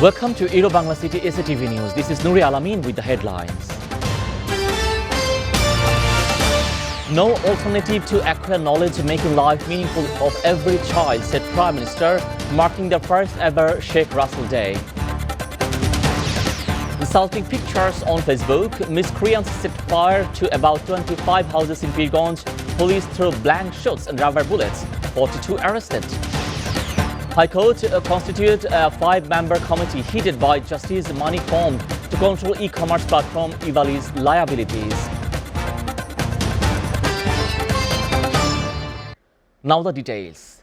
Welcome to Bangla City SATV News. This is Nuri Alamin with the headlines. No alternative to acquire knowledge making life meaningful of every child, said Prime Minister, marking the first ever Sheikh Russell Day. Insulting pictures on Facebook, miscreants set fire to about 25 houses in Pirganj. Police threw blank shots and rubber bullets. 42 arrested. High Court constituted a 5-member committee headed by Justice Manik Pond to control e-commerce platform Evali's liabilities. Now the details.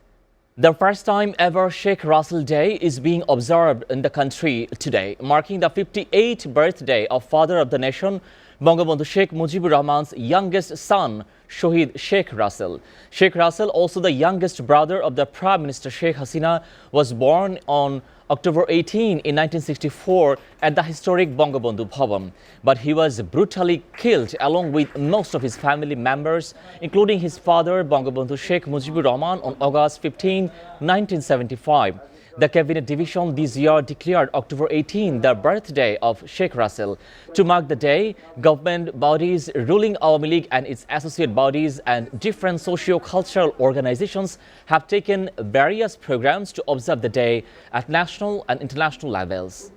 The first time ever Sheikh Russell Day is being observed in the country today, marking the 58th birthday of Father of the Nation, Bangabandhu Sheikh Mujibur Rahman's youngest son, Shohid Sheikh Russell. Sheikh Russell, also the youngest brother of the Prime Minister Sheikh Hasina, was born on October 18 in 1964 at the historic Bangabandhu Bhavan. But he was brutally killed along with most of his family members, including his father, Bangabandhu Sheikh Mujibur Rahman, on August 15, 1975. The Cabinet Division this year declared October 18 the birthday of Sheikh Russell. To mark the day, government bodies, ruling Awami League and its associate bodies and different socio-cultural organizations have taken various programs to observe the day at national and international levels.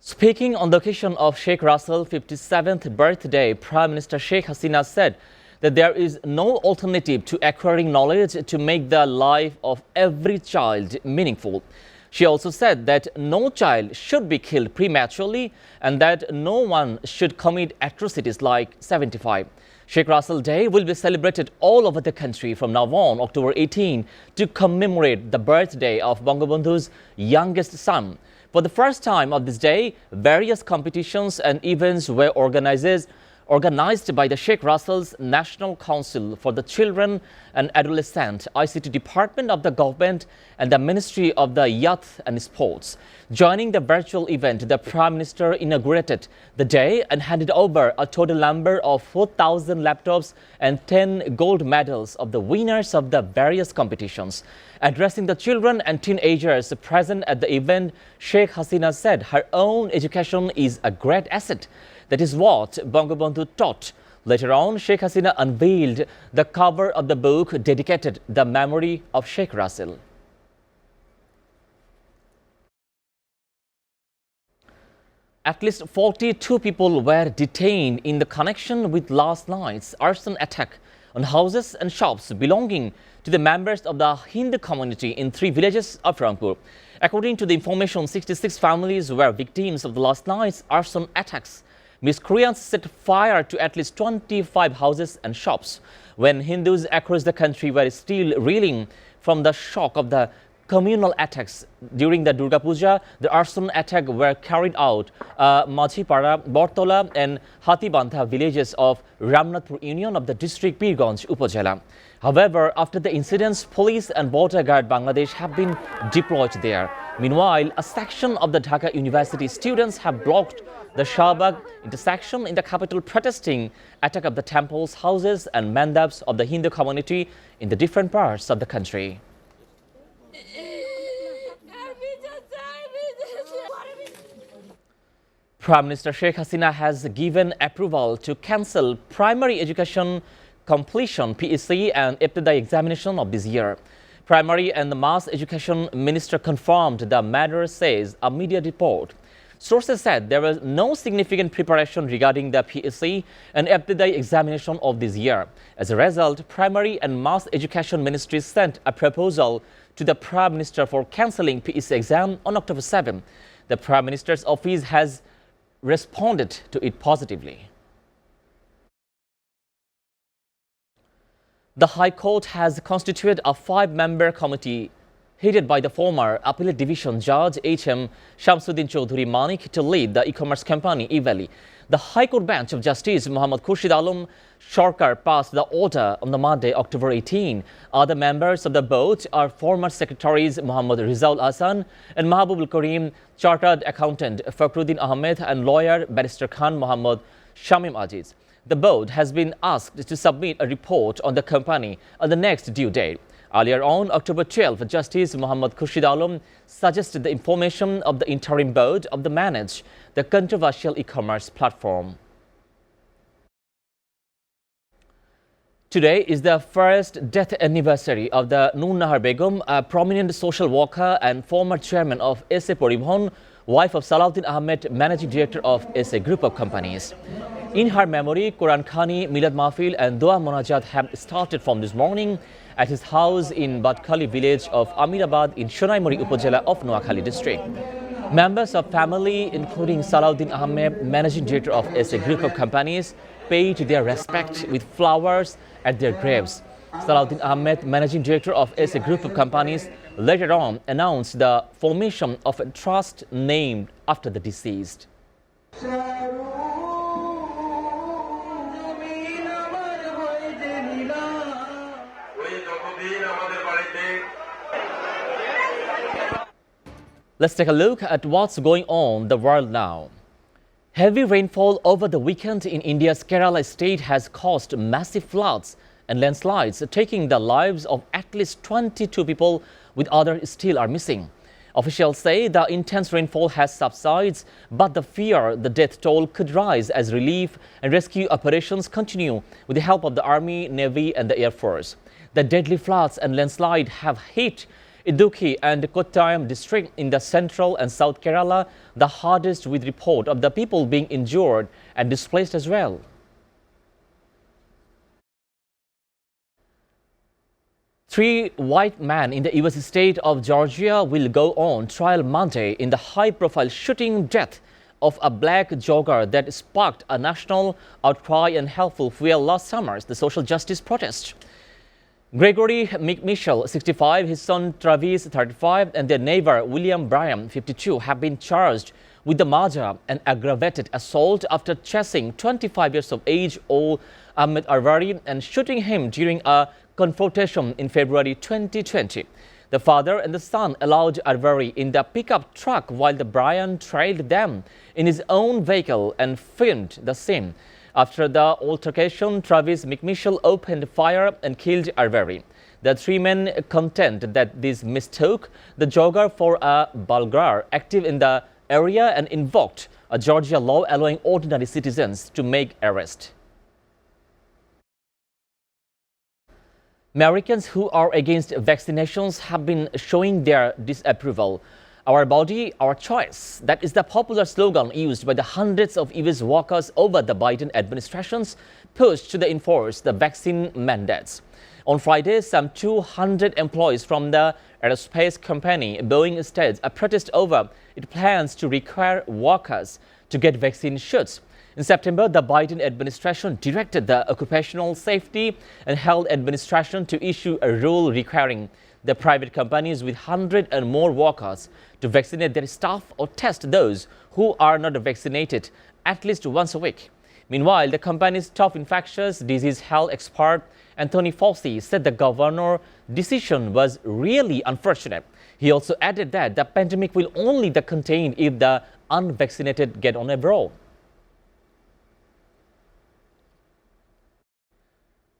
Speaking on the occasion of Sheikh Russell's 57th birthday, Prime Minister Sheikh Hasina said that there is no alternative to acquiring knowledge to make the life of every child meaningful. She also said that no child should be killed prematurely and that no one should commit atrocities like 75. Sheikh Russell Day will be celebrated all over the country from now on, October 18, to commemorate the birthday of Bangabandhu's youngest son. For the first time of this day, various competitions and events were organized by the Sheikh Russell's National Council for the Children and Adolescent, ICT Department of the Government and the Ministry of the Youth and Sports. Joining the virtual event, the Prime Minister inaugurated the day and handed over a total number of 4,000 laptops and 10 gold medals of the winners of the various competitions. Addressing the children and teenagers present at the event, Sheikh Hasina said her own education is a great asset. That is what Bangabandhu taught. Later on, Sheikh Hasina unveiled the cover of the book dedicated to the memory of Sheikh Russell. At least 42 people were detained in the connection with last night's arson attack on houses and shops belonging to the members of the Hindu community in 3 villages of Rampur. According to the information, 66 families were victims of the last night's arson attacks. Miscreants set fire to at least 25 houses and shops. When Hindus across the country were still reeling from the shock of the communal attacks during the Durga Puja, the arson attack were carried out Majhipara, Bortola and Hatibantha villages of Ramnathpur Union of the district Pirganj Upazila. However, after the incidents, police and border guard Bangladesh have been deployed there. Meanwhile, a section of the Dhaka University students have blocked the Shahbag intersection in the capital, protesting attack of the temples, houses and mandabs of the Hindu community in the different parts of the country. Prime Minister Sheikh Hasina has given approval to cancel primary education completion PSC and Ibtidai examination of this year. Primary and Mass Education Minister confirmed the matter, says a media report. Sources said there was no significant preparation regarding the PSC and Ibtidai examination of this year. As a result, Primary and Mass Education Ministry sent a proposal to the Prime Minister for cancelling PSC exam on October 7. The Prime Minister's office has responded to it positively. The High Court has constituted a 5-member committee headed by the former Appellate Division Judge H.M. Shamsuddin Chaudhuri Manik to lead the e-commerce company Evali. The High Court bench of Justice Muhammad Khurshid Alam Sarkar passed the order on the Monday, October 18. Other members of the board are former secretaries Muhammad Rizaul Hasan and Mahabubul Karim, Chartered Accountant Fakhruddin Ahmed and lawyer Barrister Khan Muhammad Shamim Aziz. The board has been asked to submit a report on the company on the next due date. Earlier on October 12, Justice Muhammad Khurshid Alam suggested the information of the interim board of the manage the controversial e-commerce platform. Today is the first death anniversary of the Noor Nahar Begum, a prominent social worker and former chairman of SA Poribhon, wife of Salahuddin Ahmed, managing director of SA Group of Companies. In her memory, Quran Khani, Milad Mahfil and Dua Munajat have started from this morning at his house in Badkhali village of Amirabad in Shonaimori Upazila of Noakhali district. Members of family, including Salahuddin Ahmed, managing director of SA Group of Companies, paid their respect with flowers at their graves. Salahuddin Ahmed, managing director of SA Group of Companies, later on announced the formation of a trust named after the deceased. Let's take a look at what's going on in the world now. Heavy rainfall over the weekend in India's Kerala state has caused massive floods and landslides, taking the lives of at least 22 people, with others still are missing. Officials say the intense rainfall has subsided, but the fear the death toll could rise as relief and rescue operations continue with the help of the Army, Navy and the Air Force. The deadly floods and landslide have hit Idukki and Kottayam district in the central and south Kerala, the hardest, with report of the people being injured and displaced as well. Three white men in the US state of Georgia will go on trial Monday in the high-profile shooting death of a black jogger that sparked a national outcry and helpful fuel last summer's the social justice protest. Gregory McMichael, 65, his son Travis, 35, and their neighbor William Bryan, 52, have been charged with the murder and aggravated assault after chasing 25 years of age old Ahmed Arvari and shooting him during a confrontation in February 2020. The father and the son allowed Arvari in the pickup truck while the Bryan trailed them in his own vehicle and filmed the scene. After the altercation, Travis McMichael opened fire and killed Arvari. The three men contend that this mistook the jogger for a Bulgar active in the area and invoked a Georgia law allowing ordinary citizens to make arrest. Americans who are against vaccinations have been showing their disapproval. Our body, our choice. That is the popular slogan used by the hundreds of US workers over the Biden administration's push to enforce the vaccine mandates. On Friday, some 200 employees from the aerospace company Boeing staged a protest over its plans to require workers to get vaccine shots. In September, the Biden administration directed the Occupational Safety and Health Administration to issue a rule requiring the private companies with 100 and more workers to vaccinate their staff or test those who are not vaccinated at least once a week. Meanwhile, the company's top infectious disease health expert Anthony Fauci said the governor's decision was really unfortunate. He also added that the pandemic will only be contained if the unvaccinated get on a roll.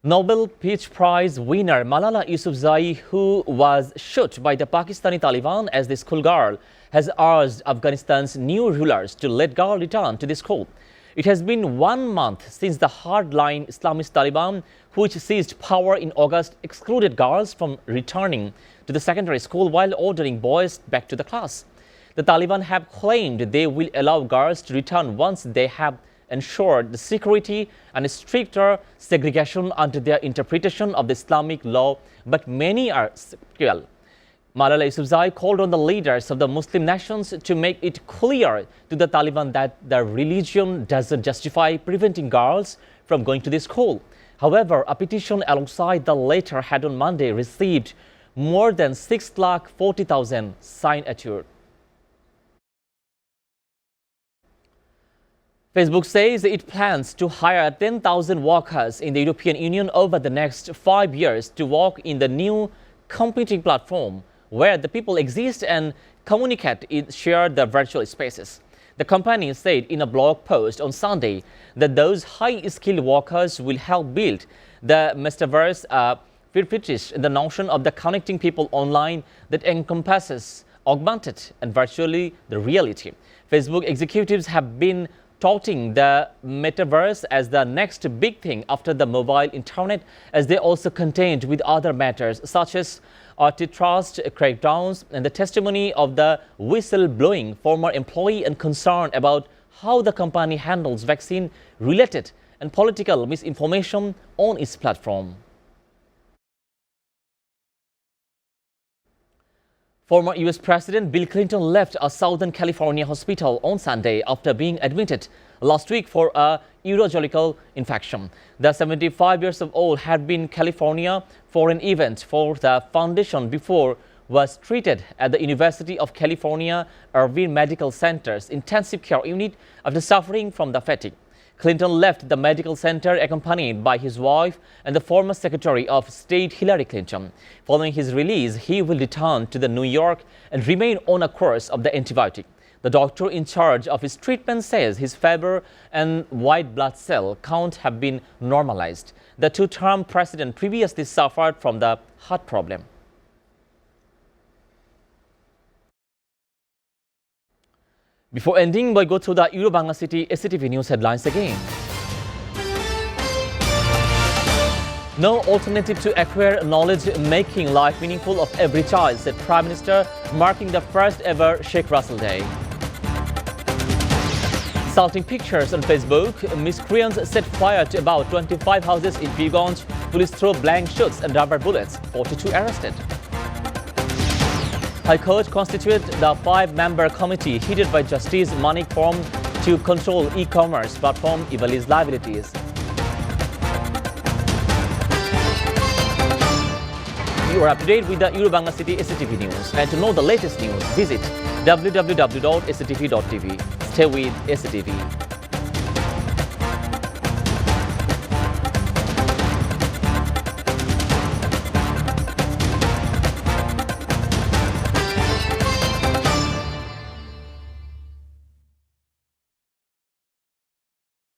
Nobel Peace Prize winner Malala Yousafzai, who was shot by the Pakistani Taliban as the schoolgirl, has urged Afghanistan's new rulers to let girls return to the school. It has been 1 month since the hardline Islamist Taliban, which seized power in August, excluded girls from returning to the secondary school while ordering boys back to the class. The Taliban have claimed they will allow girls to return once they have ensured the security and stricter segregation under their interpretation of the Islamic law, but many are skeptical. Malala Yousafzai called on the leaders of the Muslim nations to make it clear to the Taliban that their religion doesn't justify preventing girls from going to the school. However, a petition alongside the letter had on Monday received more than 640,000 signatures. Facebook says it plans to hire 10,000 workers in the European Union over the next 5 years to work in the new computing platform where the people exist and communicate in shared the virtual spaces. The company said in a blog post on Sunday that those high-skilled workers will help build the metaverse, a fetish in the notion of the connecting people online that encompasses augmented and virtually the reality. Facebook executives have been touting the metaverse as the next big thing after the mobile internet, as they also contend with other matters such as antitrust crackdowns and the testimony of the whistleblowing former employee and concern about how the company handles vaccine-related and political misinformation on its platform. Former U.S. President Bill Clinton left a Southern California hospital on Sunday after being admitted last week for a urological infection. The 75 years old had been in California for an event for the foundation before was treated at the University of California Irvine Medical Center's intensive care unit after suffering from the fatigue. Clinton left the medical center accompanied by his wife and the former Secretary of State Hillary Clinton. Following his release, he will return to New York and remain on a course of the antibiotic. The doctor in charge of his treatment says his fever and white blood cell count have been normalized. The two-term president previously suffered from the heart problem. Before ending, we go to the Bangla City SATV News headlines again. No alternative to acquire knowledge, making life meaningful of every child, said Prime Minister, marking the first ever Sheikh Russell Day. Salting pictures on Facebook, miscreants set fire to about 25 houses in Viganj. Police throw blank shots and rubber bullets. 42 arrested. High Court constituted the 5-member committee headed by Justice Manik Form to control e-commerce platform Evali's liabilities. You are up to date with the Bangla City SATV News, and to know the latest news, visit www.satv.tv. Stay with SATV.